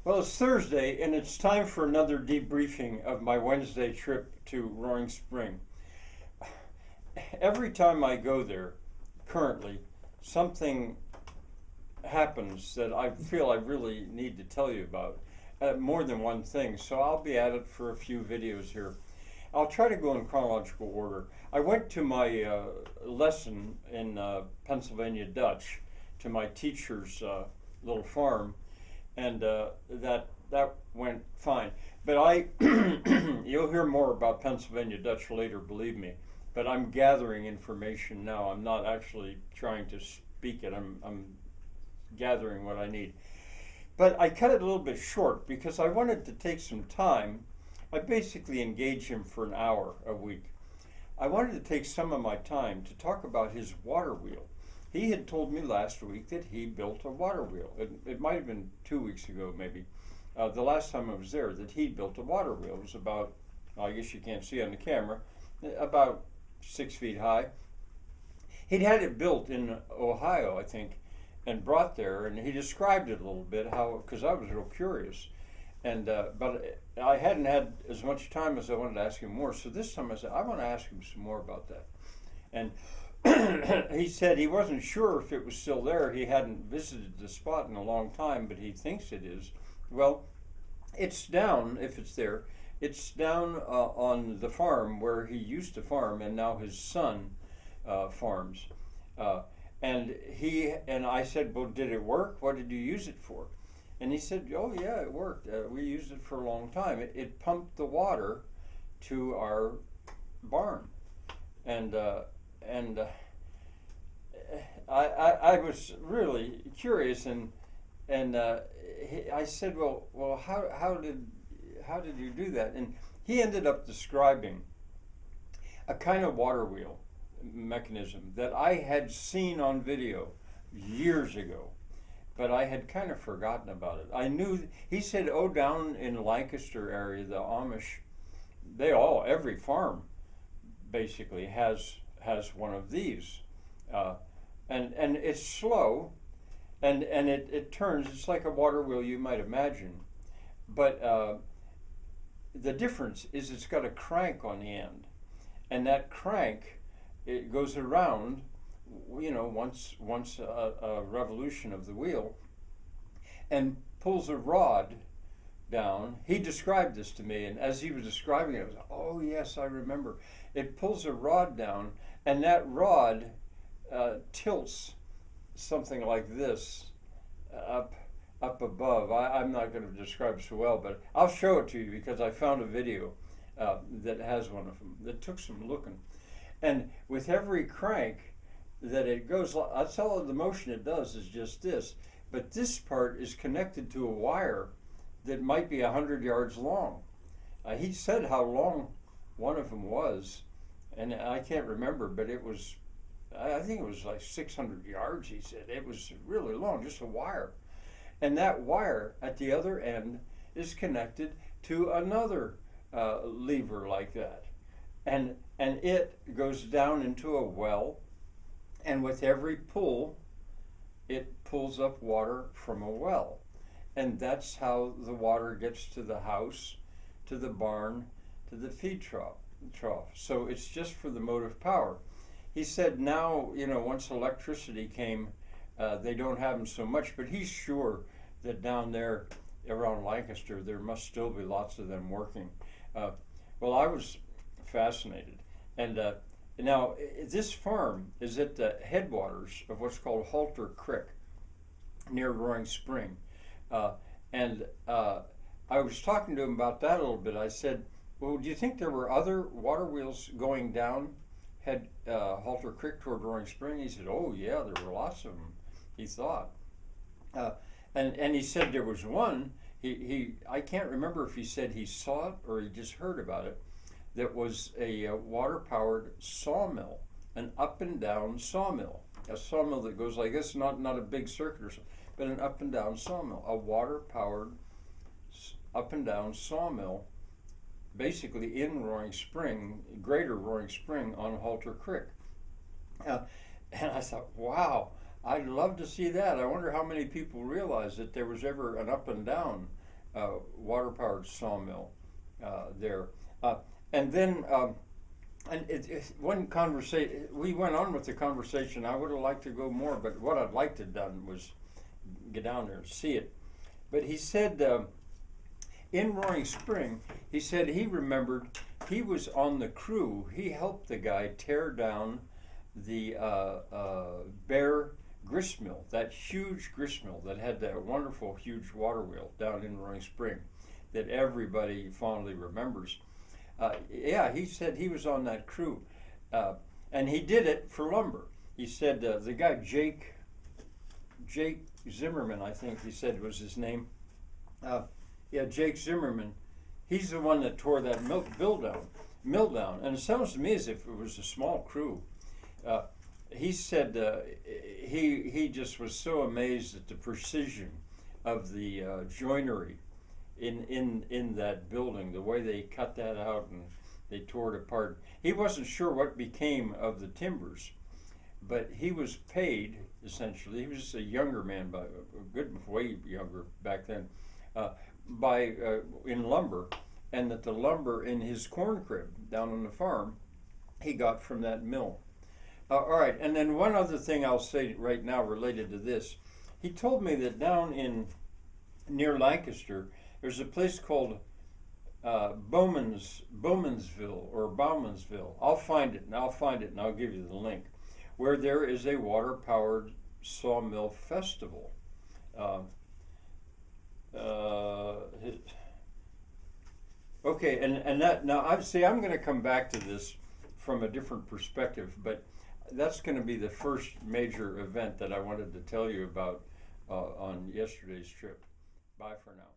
Well, it's Thursday, and it's time for another debriefing of my Wednesday trip to Roaring Spring. Every time I go there, currently, something happens that I feel I really need to tell you about. More than one thing, so I'll be at it for a few videos here. I'll try to go in chronological order. I went to my lesson in Pennsylvania Dutch to my teacher's little farm, and that went fine. But you'll hear more about Pennsylvania Dutch later, believe me. But I'm gathering information now. I'm not actually trying to speak it. I'm gathering what I need. But I cut it a little bit short because I wanted to take some time. I basically engage him for an hour a week. I wanted to take some of my time to talk about his water wheel. He had told me last week that he built a water wheel. It might have been 2 weeks ago, maybe. The last time I was there, that he built a water wheel. It was about, well, I guess you can't see on the camera, about 6 feet high. He'd had it built in Ohio, I think, and brought there, and he described it a little bit, how, because I was real curious. And but I hadn't had as much time as I wanted to ask him more. So this time I said, I want to ask him some more about that. And he said he wasn't sure if it was still there. He hadn't visited the spot in a long time, but he thinks it is. Well, it's down, if it's there, it's down on the farm where he used to farm, and now his son farms. And I said, well, did it work? What did you use it for? And he said, oh yeah, it worked. We used it for a long time. It pumped the water to our barn. And I was really curious, and I said, well, how did you do that? And he ended up describing a kind of water wheel mechanism that I had seen on video years ago, but I had kind of forgotten about it. I knew, he said, oh, down in Lancaster area, the Amish, every farm basically has one of these. And it's slow, and it turns, it's like a water wheel you might imagine. But the difference is it's got a crank on the end, and that crank, it goes around, once a revolution of the wheel, and pulls a rod down. He described this to me, and as he was describing it, I was like, oh yes, I remember. It pulls a rod down, and that rod tilts something like this up above. I'm not going to describe it so well, but I'll show it to you because I found a video that has one of them that took some looking. And with every crank that it goes, that's all the motion it does is just this. But this part is connected to a wire that might be 100 yards long. He said how long one of them was, and I can't remember, but it was, I think it was like 600 yards, he said. It was really long, just a wire. And that wire at the other end is connected to another lever like that. And it goes down into a well, and with every pull, it pulls up water from a well. And that's how the water gets to the house, to the barn, to the feed trough. So it's just for the motive power. He said now, once electricity came, they don't have them so much, but he's sure that down there around Lancaster, there must still be lots of them working. Well, I was fascinated. And now this farm is at the headwaters of what's called Halter Creek near Roaring Spring. And I was talking to him about that a little bit. I said, well, do you think there were other water wheels going down Halter Creek toward Roaring Spring? He said, oh yeah, there were lots of them, he thought. And he said there was one, I can't remember if he said he saw it or he just heard about it, that was a water-powered sawmill, an up-and-down sawmill. A sawmill that goes like this, not a big circuit or something, but an up-and-down sawmill, a water-powered up-and-down sawmill, basically in Roaring Spring, greater Roaring Spring on Halter Creek. And I thought, wow, I'd love to see that. I wonder how many people realize that there was ever an up and down water-powered sawmill there. And then one conversation, we went on with the conversation. I would have liked to go more, but what I'd like to have done was get down there and see it. But he said, in Roaring Spring, he said he remembered he was on the crew. He helped the guy tear down the Bear grist mill, that huge grist mill that had that wonderful huge water wheel down in Roaring Spring that everybody fondly remembers. Yeah, he said he was on that crew, and he did it for lumber. He said the guy Jake Zimmerman, I think he said was his name. Yeah, Jake Zimmerman. He's the one that tore that mill down. And it sounds to me as if it was a small crew. He said he just was so amazed at the precision of the joinery in that building, the way they cut that out and they tore it apart. He wasn't sure what became of the timbers, but he was paid, essentially. He was a younger man, by a good way younger back then, in lumber, and that the lumber in his corn crib down on the farm he got from that mill. All right, and then one other thing I'll say right now related to this. He told me that down near Lancaster, there's a place called Bowmansville or Bowmansville. I'll find it and I'll give you the link, where there is a water-powered sawmill festival. Okay, and that now I'm going to come back to this from a different perspective, but that's going to be the first major event that I wanted to tell you about on yesterday's trip. Bye for now.